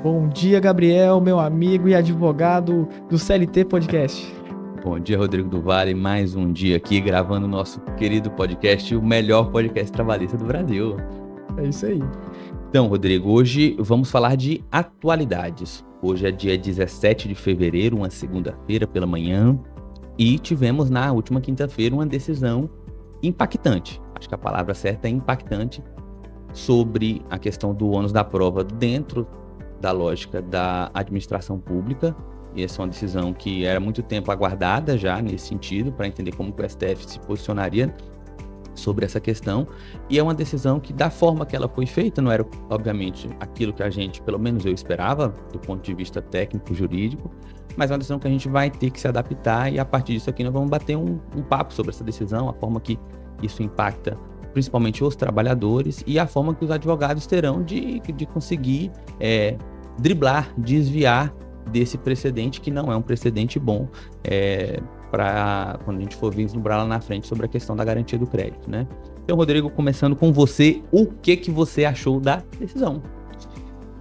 Bom dia, Gabriel, meu amigo e advogado do CLT Podcast. Bom dia, Rodrigo do Vale. Mais um dia aqui gravando o nosso querido podcast, o melhor podcast trabalhista do Brasil. É isso aí. Então, Rodrigo, hoje vamos falar de atualidades. Hoje é dia 17 de fevereiro, uma segunda-feira pela manhã, e tivemos na última quinta-feira uma decisão impactante. Acho que a palavra certa é impactante sobre a questão do ônus da prova dentro da lógica da administração pública. E essa é uma decisão que era muito tempo aguardada já nesse sentido, para entender como que o STF se posicionaria sobre essa questão. E é uma decisão que, da forma que ela foi feita, não era, obviamente, aquilo que a gente, pelo menos eu esperava, do ponto de vista técnico-jurídico, mas é uma decisão que a gente vai ter que se adaptar, e a partir disso aqui nós vamos bater um papo sobre essa decisão, a forma que isso impacta principalmente os trabalhadores e a forma que os advogados terão de conseguir driblar, desviar desse precedente, que não é um precedente bom, para quando a gente for vislumbrar lá na frente sobre a questão da garantia do crédito, né? Então, Rodrigo, começando com você, o que você achou da decisão?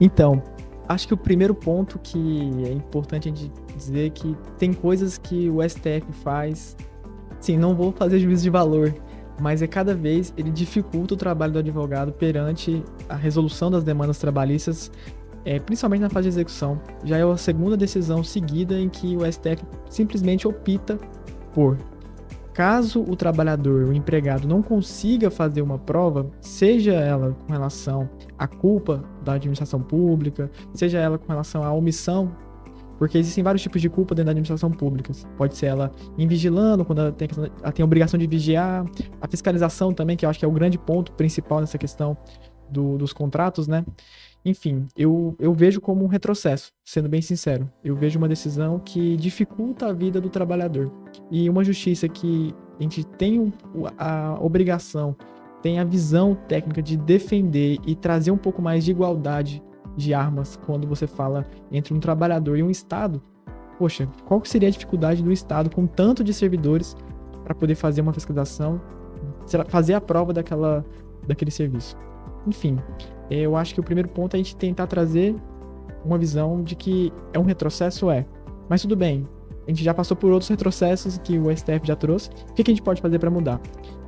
Então, acho que o primeiro ponto que é importante a gente dizer é que tem coisas que o STF faz, sim, não vou fazer juízo de valor, mas cada vez ele dificulta o trabalho do advogado perante a resolução das demandas trabalhistas, principalmente na fase de execução. Já é a segunda decisão seguida em que o STF simplesmente opta por, caso o trabalhador, o empregado, não consiga fazer uma prova, seja ela com relação à culpa da administração pública, seja ela com relação à omissão, porque existem vários tipos de culpa dentro da administração pública. Pode ser ela invigilando, quando ela tem a obrigação de vigiar, a fiscalização também, que eu acho que é o grande ponto principal nessa questão dos contratos, né? Enfim, eu vejo como um retrocesso, sendo bem sincero. Eu vejo uma decisão que dificulta a vida do trabalhador. E uma justiça que a gente tem a obrigação, tem a visão técnica de defender e trazer um pouco mais de igualdade de armas quando você fala entre um trabalhador e um Estado. Poxa, qual que seria a dificuldade do Estado com tanto de servidores para poder fazer uma fiscalização, fazer a prova daquele serviço? Enfim, eu acho que o primeiro ponto é a gente tentar trazer uma visão de que é um retrocesso, mas tudo bem, a gente já passou por outros retrocessos que o STF já trouxe, o que a gente pode fazer para mudar?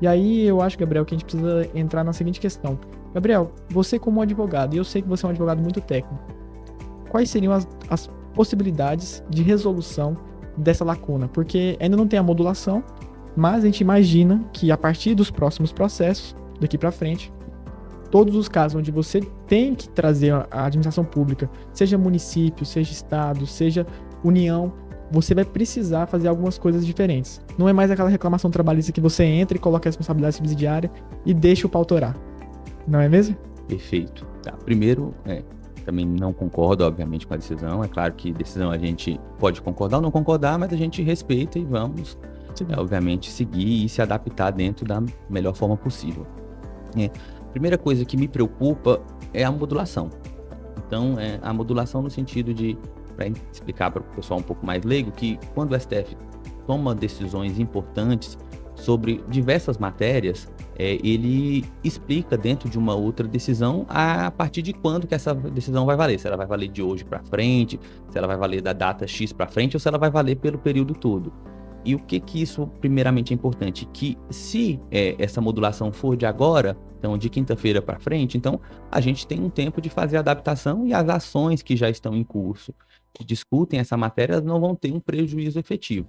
E aí eu acho, Gabriel, que a gente precisa entrar na seguinte questão. Gabriel, você como advogado, e eu sei que você é um advogado muito técnico, quais seriam as possibilidades de resolução dessa lacuna? Porque ainda não tem a modulação, mas a gente imagina que a partir dos próximos processos, daqui para frente, todos os casos onde você tem que trazer a administração pública, seja município, seja estado, seja união, você vai precisar fazer algumas coisas diferentes. Não é mais aquela reclamação trabalhista que você entra e coloca a responsabilidade subsidiária e deixa o pau torar. Não é mesmo? Perfeito. Tá. Primeiro, também não concordo, obviamente, com a decisão. É claro que decisão a gente pode concordar ou não concordar, mas a gente respeita e vamos, obviamente, seguir e se adaptar dentro da melhor forma possível. Primeira coisa que me preocupa é a modulação. Então, a modulação no sentido de, para explicar para o pessoal um pouco mais leigo, que quando o STF toma decisões importantes sobre diversas matérias, ele explica dentro de uma outra decisão a partir de quando que essa decisão vai valer. Se ela vai valer de hoje para frente, se ela vai valer da data X para frente ou se ela vai valer pelo período todo. E o que isso primeiramente é importante? Que se essa modulação for de agora, então de quinta-feira para frente, então a gente tem um tempo de fazer a adaptação e as ações que já estão em curso, que discutem essa matéria, não vão ter um prejuízo efetivo.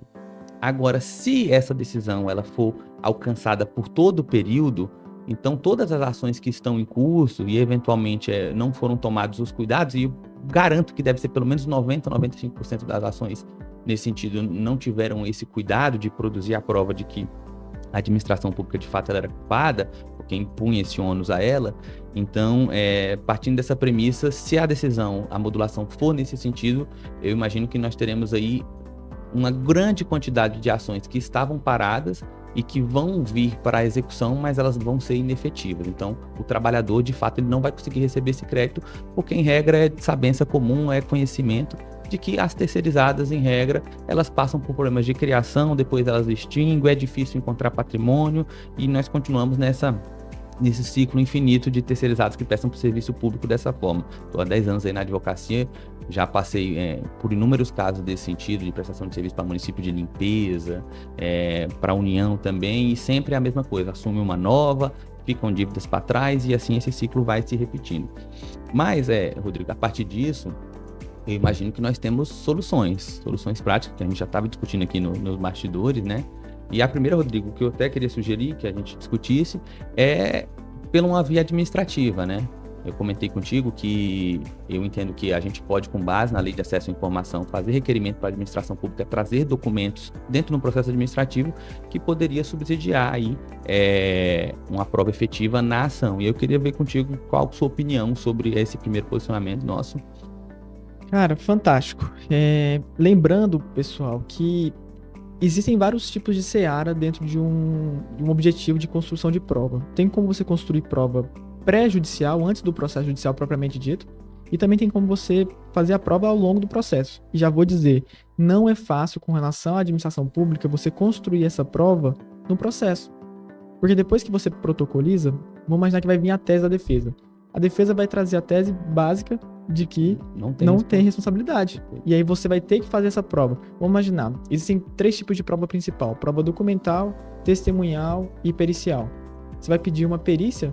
Agora, se essa decisão ela for alcançada por todo o período, então todas as ações que estão em curso e eventualmente não foram tomados os cuidados, e eu garanto que deve ser pelo menos 90, 95% das ações nesse sentido não tiveram esse cuidado de produzir a prova de que a administração pública de fato ela era culpada, porque impunha esse ônus a ela. Então, partindo dessa premissa, se a decisão, a modulação for nesse sentido, eu imagino que nós teremos aí uma grande quantidade de ações que estavam paradas e que vão vir para a execução, mas elas vão ser inefetivas. Então, o trabalhador, de fato, ele não vai conseguir receber esse crédito, porque, em regra, é sabença comum, é conhecimento de que as terceirizadas, em regra, elas passam por problemas de criação, depois elas extinguem, é difícil encontrar patrimônio, e nós continuamos nessa nesse ciclo infinito de terceirizados que prestam para o serviço público dessa forma. Estou há 10 anos aí na advocacia, já passei por inúmeros casos desse sentido, de prestação de serviço para município de limpeza, para a União também, e sempre é a mesma coisa, assume uma nova, ficam dívidas para trás e assim esse ciclo vai se repetindo. Mas, Rodrigo, a partir disso, eu imagino que nós temos soluções práticas, que a gente já estava discutindo aqui nos bastidores, né? E a primeira, Rodrigo, que eu até queria sugerir que a gente discutisse é pela uma via administrativa, né? Eu comentei contigo que eu entendo que a gente pode, com base na Lei de Acesso à Informação, fazer requerimento para a administração pública, trazer documentos dentro do processo administrativo que poderia subsidiar aí uma prova efetiva na ação. E eu queria ver contigo qual a sua opinião sobre esse primeiro posicionamento nosso. Cara, fantástico. Lembrando, pessoal, que existem vários tipos de seara dentro de um objetivo de construção de prova. Tem como você construir prova pré-judicial, antes do processo judicial propriamente dito, e também tem como você fazer a prova ao longo do processo. E já vou dizer, não é fácil com relação à administração pública você construir essa prova no processo. Porque depois que você protocoliza, vamos imaginar que vai vir a tese da defesa. A defesa vai trazer a tese básica de que não tem responsabilidade. E aí você vai ter que fazer essa prova. Vamos imaginar, existem 3 tipos de prova principal: prova documental, testemunhal e pericial. Você vai pedir uma perícia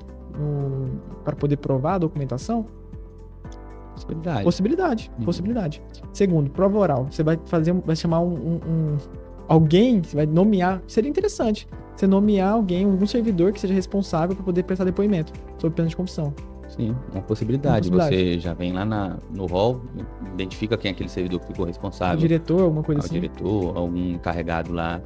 para poder provar a documentação? Possibilidade. Segundo, prova oral. Você vai chamar alguém, você vai nomear, seria interessante você nomear algum servidor que seja responsável para poder prestar depoimento sob pena de confissão. Sim, uma possibilidade. Você já vem lá no rol, identifica quem é aquele servidor que ficou responsável. O diretor, alguma coisa assim. O diretor, algum encarregado lá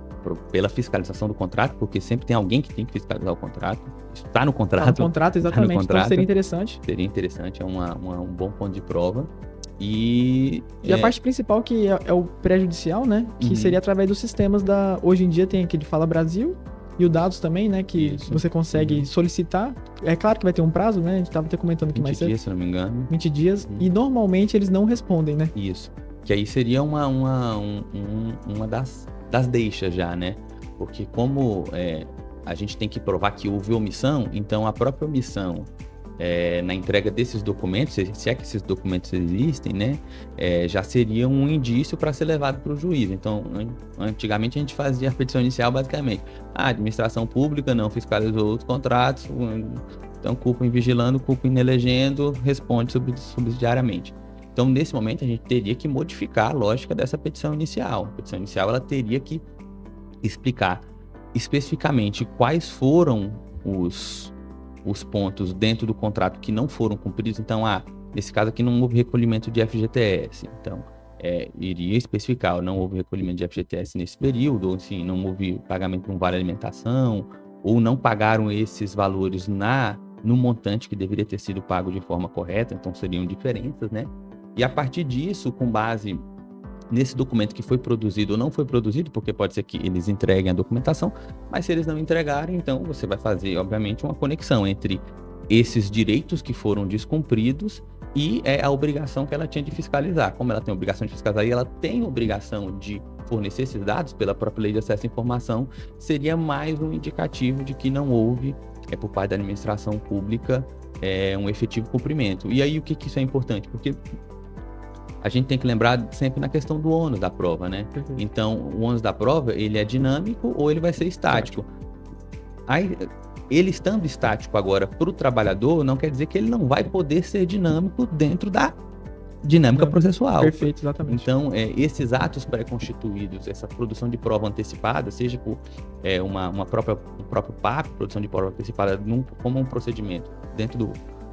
pela fiscalização do contrato, porque sempre tem alguém que tem que fiscalizar o contrato. Isso está no contrato. Está no contrato, exatamente. Tá no contrato. Então seria interessante. Seria interessante, é um bom ponto de prova. E a parte principal que é o pré-judicial, né? Que seria através dos sistemas Hoje em dia tem aquele Fala Brasil e o Dados também, né? Que você consegue solicitar. É claro que vai ter um prazo, né? A gente estava até comentando aqui mais cedo. 20 dias, se não me engano. 20 dias. E normalmente eles não respondem, né? Isso. Que aí seria uma das deixas já, né? Porque como a gente tem que provar que houve omissão, então a própria omissão na entrega desses documentos, se é que esses documentos existem, né, já seria um indício para ser levado para o juiz. Então, antigamente a gente fazia a petição inicial basicamente: a administração pública não fiscalizou os contratos, então culpa em vigilando, culpa em elegendo, responde subsidiariamente. Então, nesse momento, a gente teria que modificar a lógica dessa petição inicial. A petição inicial ela teria que explicar especificamente quais foram os pontos dentro do contrato que não foram cumpridos. Então, nesse caso aqui não houve recolhimento de FGTS. Então, iria especificar: não houve recolhimento de FGTS nesse período, ou assim, não houve pagamento de um vale alimentação, ou não pagaram esses valores no montante que deveria ter sido pago de forma correta. Então, seriam diferenças, né? E a partir disso, com base nesse documento que foi produzido ou não foi produzido, porque pode ser que eles entreguem a documentação, mas se eles não entregarem, então você vai fazer, obviamente, uma conexão entre esses direitos que foram descumpridos e a obrigação que ela tinha de fiscalizar. Como ela tem a obrigação de fiscalizar e ela tem a obrigação de fornecer esses dados pela própria Lei de Acesso à Informação, seria mais um indicativo de que não houve, por parte da administração pública, um efetivo cumprimento. E aí, o que isso é importante? Porque a gente tem que lembrar sempre na questão do ônus da prova, né? Perfeito. Então, o ônus da prova, ele é dinâmico ou ele vai ser estático. Aí, ele estando estático agora para o trabalhador, não quer dizer que ele não vai poder ser dinâmico dentro da dinâmica processual. Perfeito, exatamente. Então, esses atos pré-constituídos, essa produção de prova antecipada, seja por um próprio PAP, produção de prova antecipada como um procedimento dentro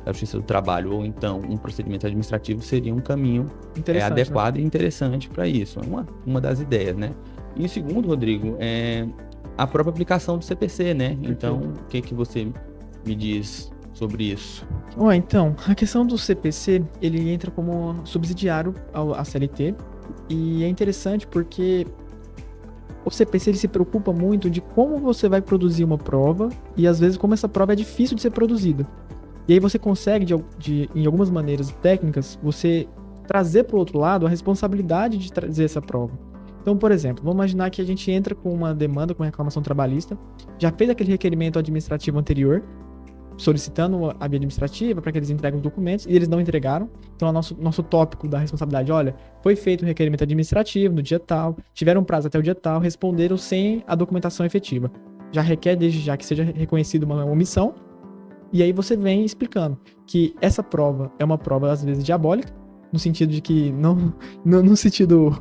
da Justiça do Trabalho, ou então um procedimento administrativo, seria um caminho adequado, né? E interessante para isso. É uma das ideias, né? E o segundo, Rodrigo, é a própria aplicação do CPC, né? Então, o que você me diz sobre isso? Então, a questão do CPC, ele entra como subsidiário à CLT, e é interessante porque o CPC ele se preocupa muito de como você vai produzir uma prova, e às vezes como essa prova é difícil de ser produzida. E aí você consegue, em algumas maneiras técnicas, você trazer para o outro lado a responsabilidade de trazer essa prova. Então, por exemplo, vamos imaginar que a gente entra com uma demanda, com reclamação trabalhista, já fez aquele requerimento administrativo anterior, solicitando a via administrativa para que eles entreguem os documentos e eles não entregaram. Então, nosso tópico da responsabilidade, olha, foi feito o requerimento administrativo no dia tal, tiveram prazo até o dia tal, responderam sem a documentação efetiva. Já requer desde já que seja reconhecida uma omissão. E aí você vem explicando que essa prova é uma prova, às vezes, diabólica, no sentido de que, não no sentido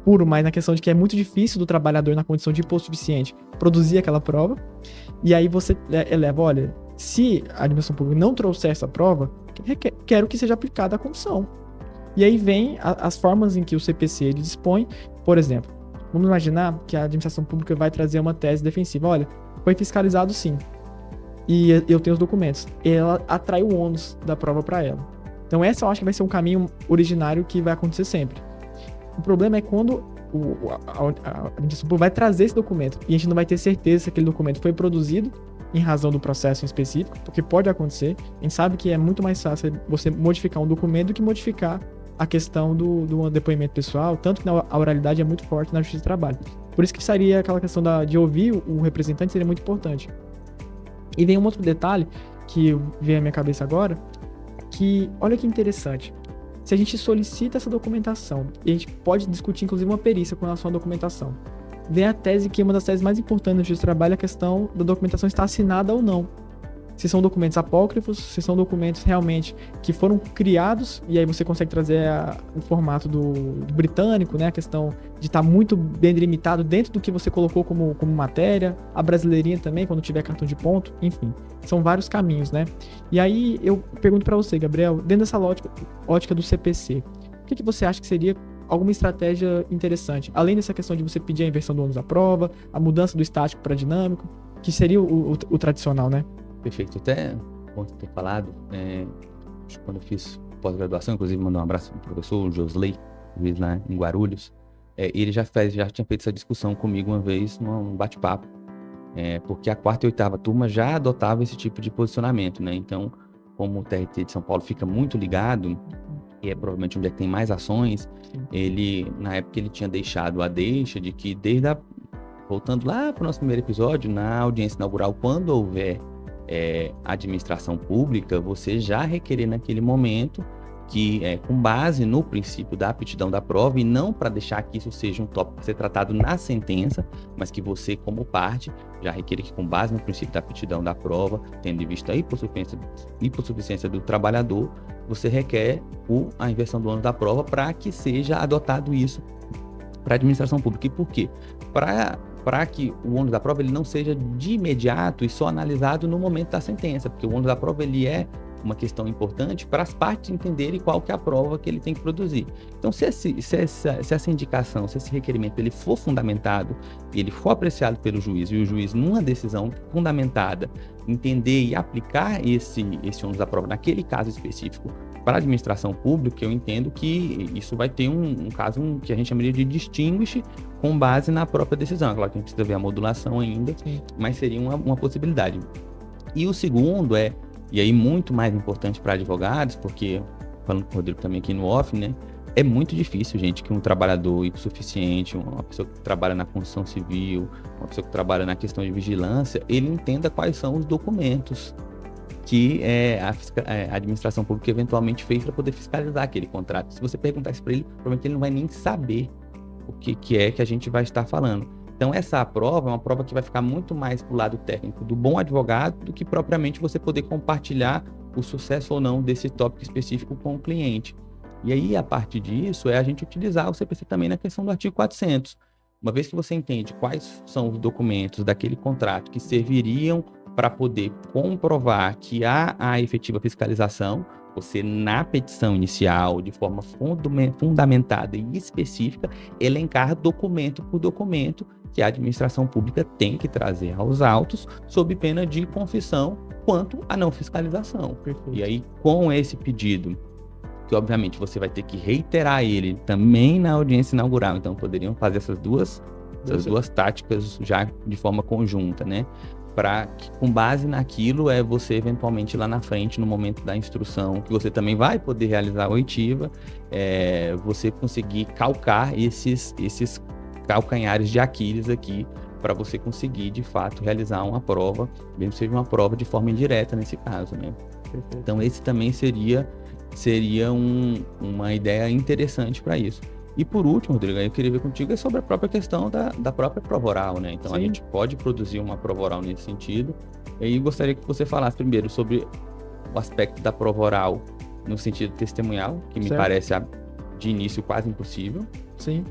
puro, mas na questão de que é muito difícil do trabalhador, na condição de hipossuficiente, produzir aquela prova. E aí você eleva, olha, se a administração pública não trouxer essa prova, quero que seja aplicada a condição. E aí vem as formas em que o CPC ele dispõe. Por exemplo, vamos imaginar que a administração pública vai trazer uma tese defensiva. Olha, foi fiscalizado sim, e eu tenho os documentos. E ela atrai o ônus da prova para ela. Então essa eu acho que vai ser um caminho originário que vai acontecer sempre. O problema é quando a administração pública vai trazer esse documento e a gente não vai ter certeza se aquele documento foi produzido em razão do processo em específico, porque pode acontecer. A gente sabe que é muito mais fácil você modificar um documento do que modificar a questão do depoimento pessoal, tanto que a oralidade é muito forte na justiça do trabalho. Por isso que seria aquela questão de ouvir o representante seria muito importante. E vem um outro detalhe que veio à minha cabeça agora, que olha que interessante. Se a gente solicita essa documentação, e a gente pode discutir inclusive uma perícia com relação à documentação, vem a tese que uma das teses mais importantes do justiça do trabalho é a questão da documentação estar assinada ou não. Se são documentos apócrifos, se são documentos realmente que foram criados, e aí você consegue trazer o formato do britânico, né? A questão de estar muito bem delimitado dentro do que você colocou como matéria, a brasileirinha também, quando tiver cartão de ponto, enfim. São vários caminhos, né? E aí eu pergunto para você, Gabriel, dentro dessa ótica do CPC, o que você acha que seria alguma estratégia interessante? Além dessa questão de você pedir a inversão do ônus da prova, a mudança do estático para dinâmico, que seria o tradicional, né? Perfeito. Até bom ter falado, quando eu fiz pós-graduação, inclusive mandar um abraço para o professor Josley, juiz lá em Guarulhos, ele já tinha feito essa discussão comigo uma vez num bate-papo, porque a 4ª e 8ª turma já adotava esse tipo de posicionamento, né? Então, como o TRT de São Paulo fica muito ligado, e é provavelmente onde tem mais ações, na época ele tinha deixado a deixa de que voltando lá para o nosso primeiro episódio, na audiência inaugural, quando houver administração pública, você já requerer naquele momento que, com base no princípio da aptidão da prova, e não para deixar que isso seja um tópico a ser tratado na sentença, mas que você, como parte, já requerer que, com base no princípio da aptidão da prova, tendo em vista a hipossuficiência do trabalhador, você requer a inversão do ônus da prova para que seja adotado isso para a administração pública. E por quê? Para que o ônus da prova ele não seja de imediato e só analisado no momento da sentença, porque o ônus da prova ele é uma questão importante para as partes entenderem qual que é a prova que ele tem que produzir. Então, se essa indicação, se esse requerimento ele for fundamentado e ele for apreciado pelo juiz, e o juiz, numa decisão fundamentada, entender e aplicar esse ônus da prova naquele caso específico para a administração pública, eu entendo que isso vai ter um caso que a gente chamaria de distinguish com base na própria decisão. Claro que a gente precisa ver a modulação ainda, mas seria uma possibilidade. E o segundo e aí muito mais importante para advogados, porque, falando com o Rodrigo também aqui no off, né, é muito difícil, gente, que um trabalhador hipossuficiente, uma pessoa que trabalha na construção civil, uma pessoa que trabalha na questão de vigilância, ele entenda quais são os documentos que a administração pública eventualmente fez para poder fiscalizar aquele contrato. Se você perguntar isso para ele, provavelmente ele não vai nem saber o que é que a gente vai estar falando. Então, essa prova é uma prova que vai ficar muito mais para o lado técnico do bom advogado do que propriamente você poder compartilhar o sucesso ou não desse tópico específico com o cliente. E aí, a partir disso, a gente utilizar o CPC também na questão do artigo 400. Uma vez que você entende quais são os documentos daquele contrato que serviriam para poder comprovar que há a efetiva fiscalização, você, na petição inicial, de forma fundamentada e específica, elencar documento por documento que a administração pública tem que trazer aos autos, sob pena de confissão quanto à não fiscalização. Perfeito. E aí, com esse pedido, que obviamente você vai ter que reiterar ele também na audiência inaugural, então poderiam fazer essas duas táticas já de forma conjunta, né? Para que, com base naquilo, você eventualmente lá na frente, no momento da instrução, que você também vai poder realizar a oitiva, você conseguir calcar esses calcanhares de Aquiles aqui para você conseguir, de fato, realizar uma prova, mesmo que seja uma prova de forma indireta nesse caso, né? Perfeito. Então, esse também seria uma ideia interessante para isso. E por último, Rodrigo, eu queria ver contigo sobre a própria questão da própria prova oral, né? Então, a Sim. gente pode produzir uma prova oral nesse sentido. E aí, gostaria que você falasse primeiro sobre o aspecto da prova oral no sentido testemunhal, que me Certo. parece de início quase impossível, Sim.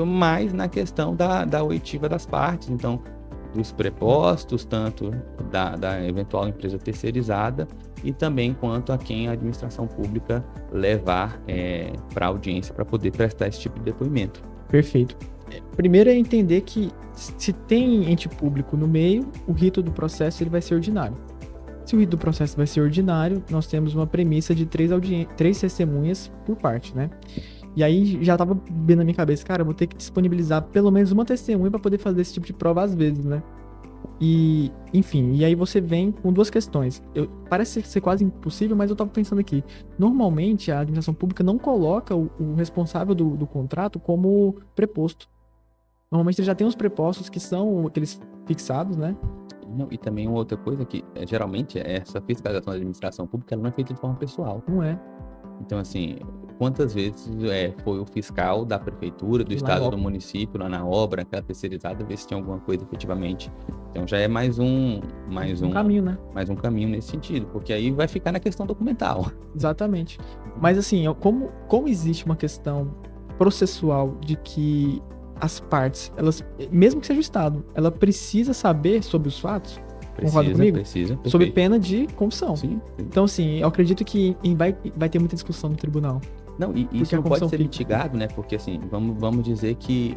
mas na questão da oitiva das partes, então, dos prepostos, tanto da eventual empresa terceirizada e também quanto a quem a administração pública levar para a audiência para poder prestar esse tipo de depoimento. Perfeito. Primeiro é entender que se tem ente público no meio, o rito do processo ele vai ser ordinário. Se o rito do processo vai ser ordinário, nós temos uma premissa de 3 testemunhas por parte, né? E aí já tava bem na minha cabeça, cara, eu vou ter que disponibilizar pelo menos uma testemunha para poder fazer esse tipo de prova às vezes, né? E, enfim, e aí você vem com 2 questões. Parece ser quase impossível, mas eu tava pensando aqui. Normalmente, a administração pública não coloca o responsável do contrato como preposto. Normalmente ele já tem os prepostos que são aqueles fixados, né? Não, e também uma outra coisa que, geralmente, essa fiscalização da administração pública ela não é feita de forma pessoal. Não é. Então, assim, quantas vezes foi o fiscal da prefeitura, do estado, do município, lá na obra, aquela terceirizada, ver se tinha alguma coisa efetivamente. Então, já é mais um caminho, né? Mais um caminho nesse sentido, porque aí vai ficar na questão documental. Exatamente. Mas, assim, como existe uma questão processual de que as partes, elas, mesmo que seja o Estado, ela precisa saber sobre os fatos, concorda comigo? Precisa. Sob pena de confissão. Sim. Então, assim, eu acredito que vai ter muita discussão no tribunal. Não, e isso não pode ser mitigado, né? Porque, assim, vamos dizer que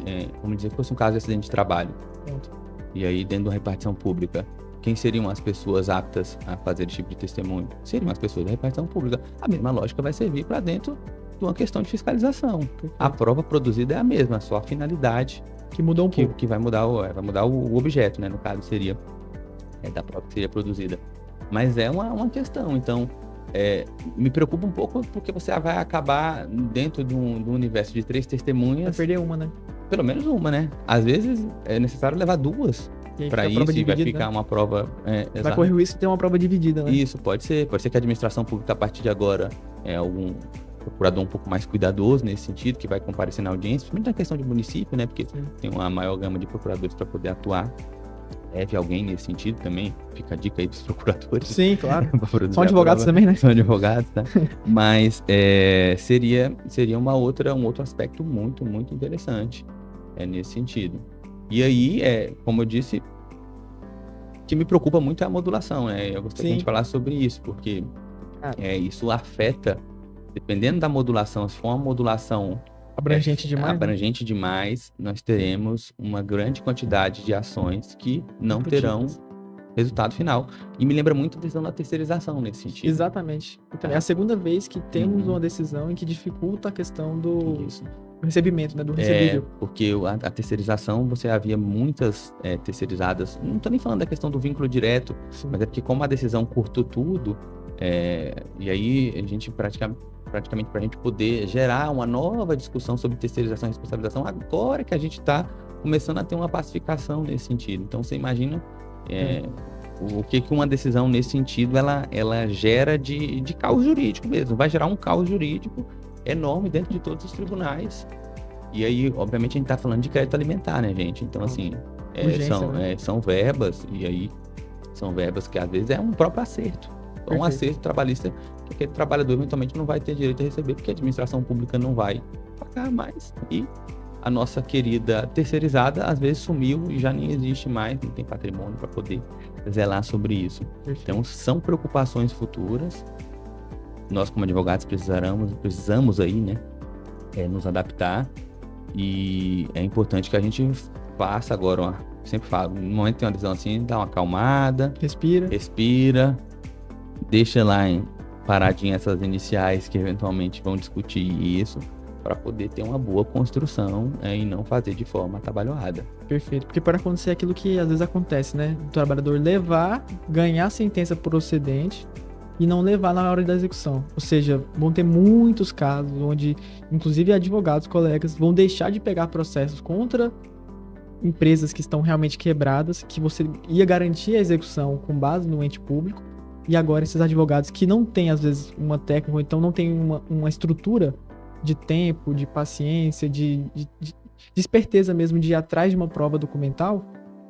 fosse um caso de acidente de trabalho. Pronto. E aí, dentro de uma repartição pública, quem seriam as pessoas aptas a fazer esse tipo de testemunho? Seriam as pessoas da repartição pública. A mesma lógica vai servir para dentro de uma questão de fiscalização. Perfeito. A prova produzida é a mesma, só a finalidade que mudou um pouco. Que vai mudar o objeto, né? No caso, seria da prova que seria produzida. Mas é uma questão. Então, me preocupa um pouco porque você vai acabar dentro de um universo de 3 testemunhas. Vai perder uma, né? Pelo menos uma, né? Às vezes é necessário levar 2 para isso e vai ficar, né? Uma prova... vai correr o risco de ter uma prova dividida, né? Isso, pode ser. Pode ser que a administração pública, a partir de agora, algum procurador um pouco mais cuidadoso nesse sentido, que vai comparecer na audiência, principalmente na questão de município, né? Porque tem uma maior gama de procuradores para poder atuar. Deve alguém nesse sentido também. Fica a dica aí pros procuradores. Sim, claro. São advogados também, né? São advogados, tá? Mas seria um outro aspecto muito, muito interessante nesse sentido. E aí, como eu disse, o que me preocupa muito é a modulação, né? Eu gostaria de falar sobre isso, porque isso afeta, dependendo da modulação, se for uma modulação abrangente demais, nós teremos uma grande quantidade de ações que não terão resultado final. E me lembra muito a decisão da terceirização nesse sentido. Exatamente. Então, é a segunda vez que temos uma decisão em que dificulta a questão do recebimento, né, do recebível. Porque a terceirização, você havia muitas terceirizadas, não estou nem falando da questão do vínculo direto, mas é porque como a decisão cortou tudo, e aí a gente praticamente para a gente poder gerar uma nova discussão sobre terceirização e responsabilização, agora que a gente está começando a ter uma pacificação nesse sentido. Então, você imagina o que uma decisão nesse sentido ela gera de caos jurídico mesmo. Vai gerar um caos jurídico enorme dentro de todos os tribunais. E aí, obviamente, a gente está falando de crédito alimentar, né, gente? Então, assim, são verbas, e aí são verbas que às vezes é um próprio acerto. Um acerto trabalhista que aquele trabalhador eventualmente não vai ter direito a receber, porque a administração pública não vai pagar mais. E a nossa querida terceirizada às vezes sumiu e já nem existe mais, não tem patrimônio para poder zelar sobre isso. Então, são preocupações futuras. Nós, como advogados, precisamos aí, né, nos adaptar. E é importante que a gente faça agora, sempre falo, no momento que tem uma decisão assim, dá uma acalmada, respira, deixa lá paradinha essas iniciais que eventualmente vão discutir isso, para poder ter uma boa construção e não fazer de forma atabalhoada. Perfeito, porque pode acontecer aquilo que às vezes acontece, né? O trabalhador ganhar a sentença procedente e não levar na hora da execução. Ou seja, vão ter muitos casos onde, inclusive advogados, colegas, vão deixar de pegar processos contra empresas que estão realmente quebradas, que você ia garantir a execução com base no ente público, e agora esses advogados que não têm, às vezes, uma técnica, ou então não têm uma estrutura de tempo, de paciência, de esperteza mesmo de ir atrás de uma prova documental,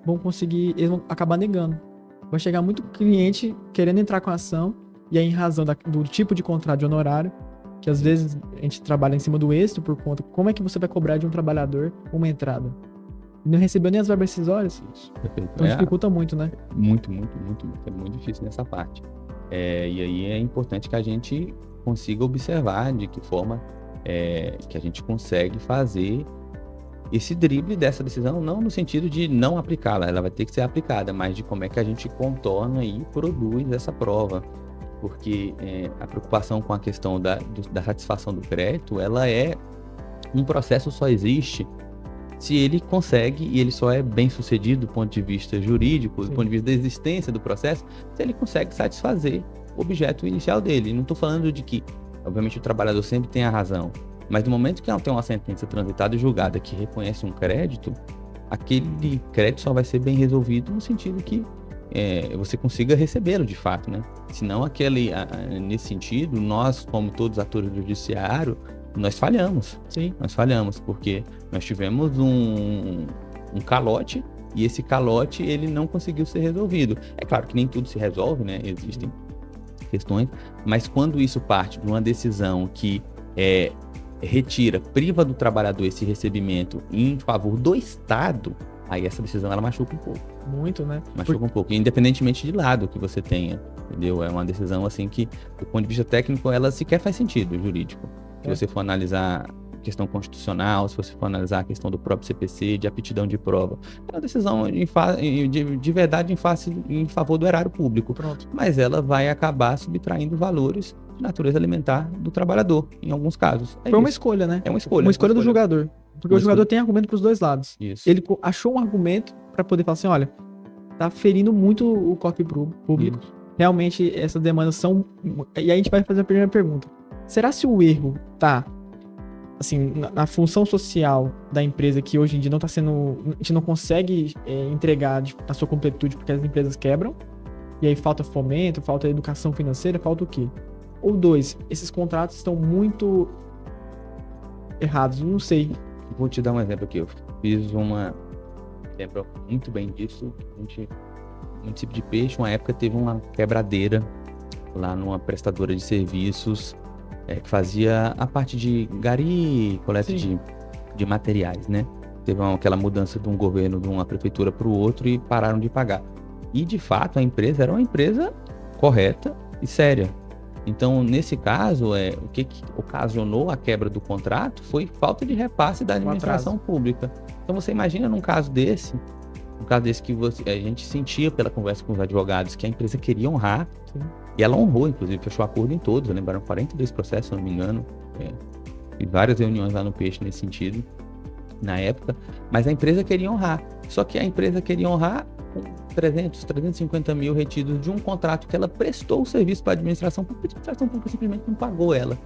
eles vão acabar negando. Vai chegar muito cliente querendo entrar com a ação, e aí em razão do tipo de contrato de honorário, que às vezes a gente trabalha em cima do êxito por conta, como é que você vai cobrar de um trabalhador uma entrada? Não recebeu nem as verbas rescisórias? Perfeito. Então dificulta muito, né? Muito. É muito difícil nessa parte. E aí é importante que a gente consiga observar de que forma que a gente consegue fazer esse drible dessa decisão, não no sentido de não aplicá-la, ela vai ter que ser aplicada, mas de como é que a gente contorna e produz essa prova. Porque a preocupação com a questão da satisfação do crédito, ela um processo só existe se ele consegue, e ele só é bem sucedido do ponto de vista jurídico, do ponto de vista da existência do processo, se ele consegue satisfazer o objeto inicial dele. Não estou falando de que, obviamente, o trabalhador sempre tem a razão, mas no momento que ela tem uma sentença transitada e julgada que reconhece um crédito, aquele crédito só vai ser bem resolvido no sentido que você consiga recebê-lo de fato, né? Senão, nesse sentido, nós, como todos os atores do judiciário, nós falhamos. Sim. Nós falhamos, porque nós tivemos um calote, e esse calote, ele não conseguiu ser resolvido. É claro que nem tudo se resolve, né? Existem questões, mas quando isso parte de uma decisão que priva do trabalhador esse recebimento em favor do Estado, aí essa decisão, ela machuca um pouco. Muito, né? Machuca um pouco, independentemente de lado que você tenha, entendeu? É uma decisão, assim, que, do ponto de vista técnico, ela sequer faz sentido, jurídico. Se você for analisar a questão constitucional, se você for analisar a questão do próprio CPC, de aptidão de prova, é uma decisão de verdade em favor do erário público. Pronto. Mas ela vai acabar subtraindo valores de natureza alimentar do trabalhador, em alguns casos. Foi uma escolha, né? É uma escolha. Uma escolha do julgador. Porque o jogador tem argumento para os dois lados. Isso. Ele achou um argumento para poder falar assim, olha, tá ferindo muito o cofre público. Realmente, essas demandas são... E aí a gente vai fazer a primeira pergunta. Será se o erro tá, assim, na função social da empresa, que hoje em dia não tá sendo... A gente não consegue entregar na sua completude porque as empresas quebram, e aí falta fomento, falta educação financeira, falta o quê? Ou dois, esses contratos estão muito errados, não sei. Vou te dar um exemplo aqui. Eu fiz lembro muito bem disso. No município de Peixe, uma época teve uma quebradeira lá numa prestadora de serviços que fazia a parte de gari, coleta de materiais, né? Teve aquela mudança de um governo, de uma prefeitura para o outro, e pararam de pagar. E, de fato, a empresa era uma empresa correta e séria. Então, nesse caso, o que ocasionou a quebra do contrato foi falta de repasse da administração pública. Então, você imagina num caso desse que a gente sentia pela conversa com os advogados que a empresa queria honrar, e ela honrou, inclusive, fechou acordo em todos, lembraram 42 processos, se não me engano, e várias reuniões lá no Peixe nesse sentido, na época, mas a empresa queria honrar. Só que a empresa queria honrar com 350 mil retidos de um contrato que ela prestou o serviço para a administração pública simplesmente não pagou ela.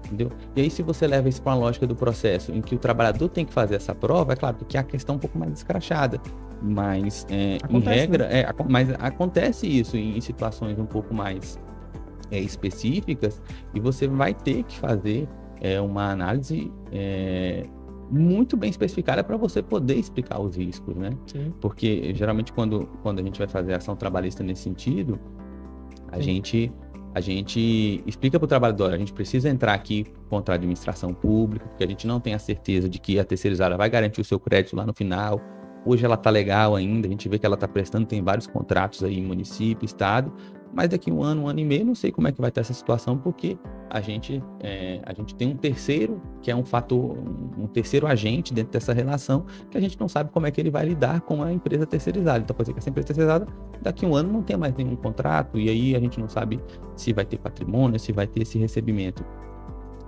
Entendeu? E aí, se você leva isso para uma lógica do processo em que o trabalhador tem que fazer essa prova, é claro que a questão é um pouco mais escrachada, mas em regra, né? Mas acontece isso em situações um pouco mais específicas, e você vai ter que fazer uma análise muito bem especificada para você poder explicar os riscos, né? Sim. Porque geralmente quando a gente vai fazer ação trabalhista nesse sentido, a gente explica para o trabalhador, a gente precisa entrar aqui contra a administração pública, porque a gente não tem a certeza de que a terceirizada vai garantir o seu crédito lá no final. Hoje ela está legal ainda, a gente vê que ela está prestando, tem vários contratos aí em município, estado, mas daqui um ano e meio, não sei como é que vai estar essa situação, porque a gente tem um terceiro, que é um fator, um terceiro agente dentro dessa relação, que a gente não sabe como é que ele vai lidar com a empresa terceirizada. Então pode ser que essa empresa terceirizada, daqui um ano, não tenha mais nenhum contrato, e aí a gente não sabe se vai ter patrimônio, se vai ter esse recebimento.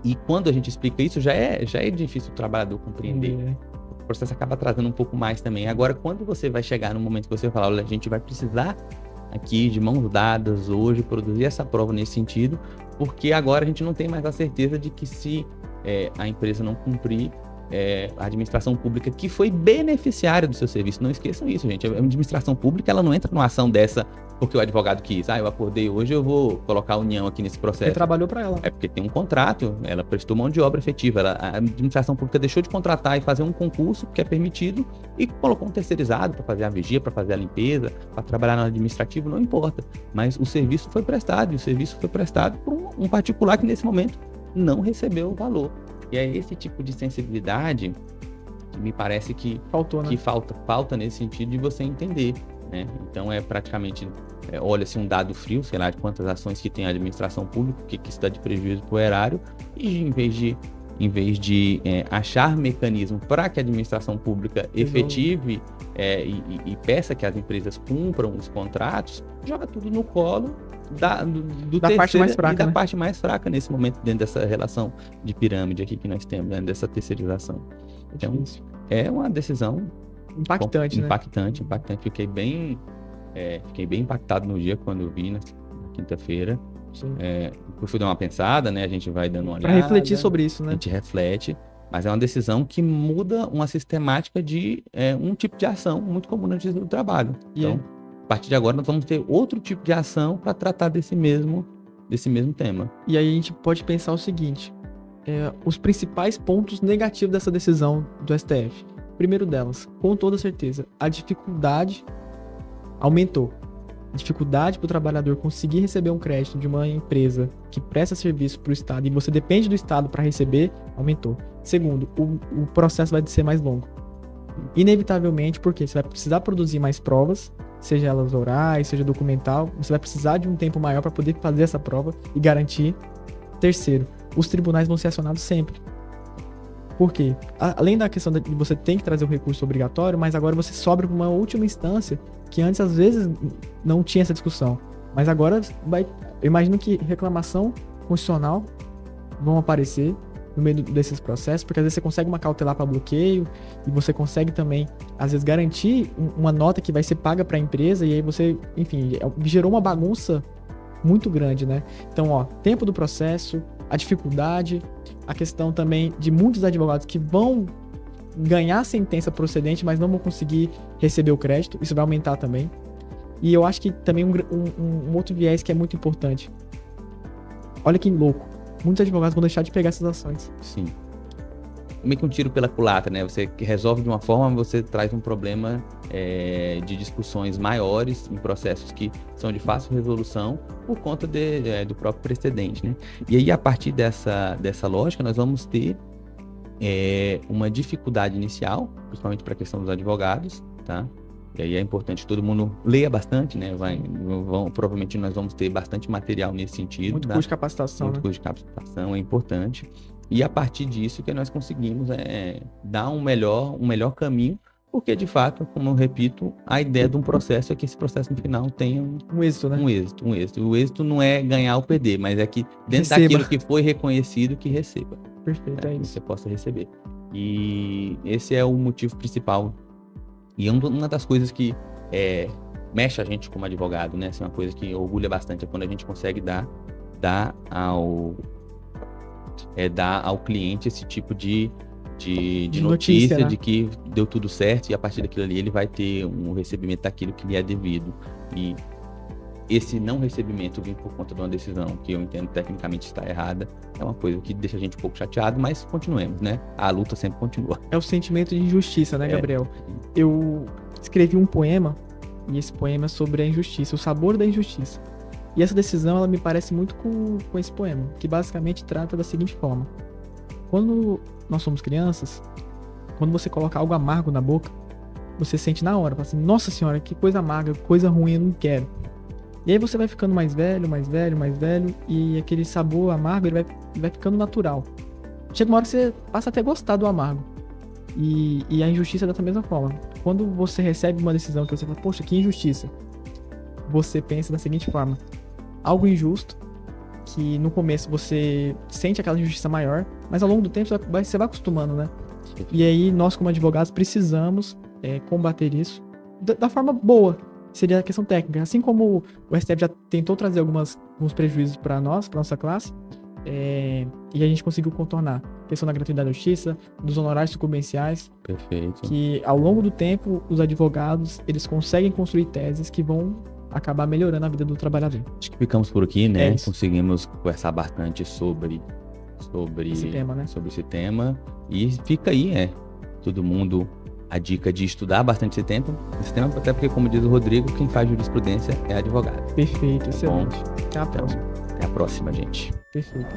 E quando a gente explica isso, já é difícil o trabalhador compreender. O processo acaba atrasando um pouco mais também. Agora, quando você vai chegar no momento que você vai falar, olha, a gente vai precisar aqui de mãos dadas hoje produzir essa prova nesse sentido, porque agora a gente não tem mais a certeza de que se a empresa não cumprir, a administração pública que foi beneficiária do seu serviço. Não esqueçam isso, gente. A administração pública, ela não entra numa ação dessa porque o advogado quis. Eu acordei hoje, eu vou colocar a União aqui nesse processo. Ele trabalhou para ela. É porque tem um contrato, ela prestou mão de obra efetiva. A administração pública deixou de contratar e fazer um concurso, que é permitido, e colocou um terceirizado para fazer a vigia, para fazer a limpeza, para trabalhar no administrativo, não importa. Mas o serviço foi prestado, e o serviço foi prestado por um particular que nesse momento não recebeu o valor. E é esse tipo de sensibilidade que me parece que faltou, né? Que falta nesse sentido de você entender, né? Então é praticamente, olha-se um dado frio, sei lá, de quantas ações que tem a administração pública, que isso dá de prejuízo para o erário, e em vez de achar mecanismo para que a administração pública efetive e peça que as empresas cumpram os contratos, joga tudo no colo da parte mais fraca, da né? parte mais fraca nesse momento, dentro dessa relação de pirâmide aqui que nós temos, dentro dessa terceirização. Então, é uma decisão impactante, né? Impactante. Fiquei bem impactado no dia quando eu vi na quinta-feira. Fui dar uma pensada, né? A gente vai dando uma olhada. Para refletir sobre isso, né? A gente reflete, mas é uma decisão que muda uma sistemática de um tipo de ação muito comum na justiça do trabalho. Então, a partir de agora, nós vamos ter outro tipo de ação para tratar desse mesmo tema. E aí a gente pode pensar o seguinte, os principais pontos negativos dessa decisão do STF. Primeiro delas, com toda certeza, a dificuldade aumentou. A dificuldade para o trabalhador conseguir receber um crédito de uma empresa que presta serviço para o Estado e você depende do Estado para receber, aumentou. Segundo, o processo vai ser mais longo. Inevitavelmente, porque você vai precisar produzir mais provas, seja elas orais, seja documental, você vai precisar de um tempo maior para poder fazer essa prova e garantir. Terceiro, os tribunais vão ser acionados sempre. Por quê? Além da questão de você tem que trazer o recurso obrigatório, mas agora você sobra para uma última instância que antes, às vezes, não tinha essa discussão. Mas agora, eu imagino que reclamação constitucional vão aparecer no meio desses processos, porque às vezes você consegue uma cautelar para bloqueio e você consegue também, às vezes, garantir uma nota que vai ser paga para a empresa e aí você, enfim, gerou uma bagunça muito grande, né? Então, tempo do processo, a dificuldade, a questão também de muitos advogados que vão ganhar a sentença procedente, mas não vão conseguir receber o crédito, isso vai aumentar também. E eu acho que também um outro viés que é muito importante. Olha que louco, muitos advogados vão deixar de pegar essas ações. Sim. Meio que um tiro pela culatra, né? Você resolve de uma forma, você traz um problema de discussões maiores em processos que são de fácil resolução por conta do próprio precedente, né? E aí, a partir dessa lógica, nós vamos ter uma dificuldade inicial, principalmente para a questão dos advogados, tá? E aí é importante que todo mundo leia bastante, né? Provavelmente nós vamos ter bastante material nesse sentido. Muito curso de capacitação, Muito curso de capacitação, é importante. E a partir disso que nós conseguimos dar um melhor caminho, porque de fato, como eu repito, a ideia de um processo é que esse processo no final tenha um êxito, né? Um êxito. O êxito não é ganhar ou perder, mas é que dentro daquilo que foi reconhecido, que receba. Perfeito, é isso. Que você possa receber. E esse é o motivo principal. E uma das coisas que mexe a gente como advogado, né? Assim, uma coisa que orgulha bastante é quando a gente consegue dar ao cliente esse tipo de notícia, né? De que deu tudo certo e a partir daquilo ali ele vai ter um recebimento daquilo que lhe é devido. E esse não recebimento vir por conta de uma decisão que eu entendo tecnicamente está errada é uma coisa que deixa a gente um pouco chateado, mas continuemos, né? A luta sempre continua. É o sentimento de injustiça, né, Gabriel? Eu escrevi um poema, e esse poema é sobre a injustiça, o sabor da injustiça. E essa decisão, ela me parece muito com esse poema, que basicamente trata da seguinte forma. Quando nós somos crianças, quando você coloca algo amargo na boca, você sente na hora, fala assim, nossa senhora, que coisa amarga, coisa ruim, eu não quero. E aí você vai ficando mais velho, e aquele sabor amargo, ele vai ficando natural. Chega uma hora que você passa até a gostar do amargo. E a injustiça é da mesma forma. Quando você recebe uma decisão que você fala, poxa, que injustiça. Você pensa da seguinte forma, algo injusto, que no começo você sente aquela injustiça maior, mas ao longo do tempo você vai acostumando, né? E aí nós como advogados precisamos combater isso da forma boa. Seria a questão técnica. Assim como o STF já tentou trazer alguns prejuízos para nossa classe, E a gente conseguiu contornar a questão da gratuidade da justiça, dos honorários sucumbenciais, Perfeito. que ao longo do tempo os advogados eles conseguem construir teses que vão acabar melhorando a vida do trabalhador. Acho que ficamos por aqui, né? É isso. Conseguimos conversar bastante sobre Esse tema, né? sobre esse tema. E fica aí, todo mundo a dica de estudar bastante esse tema, até porque, como diz o Rodrigo, quem faz jurisprudência é advogado. Perfeito, excelente. Bom, Até a próxima. Até a próxima, gente. Perfeito.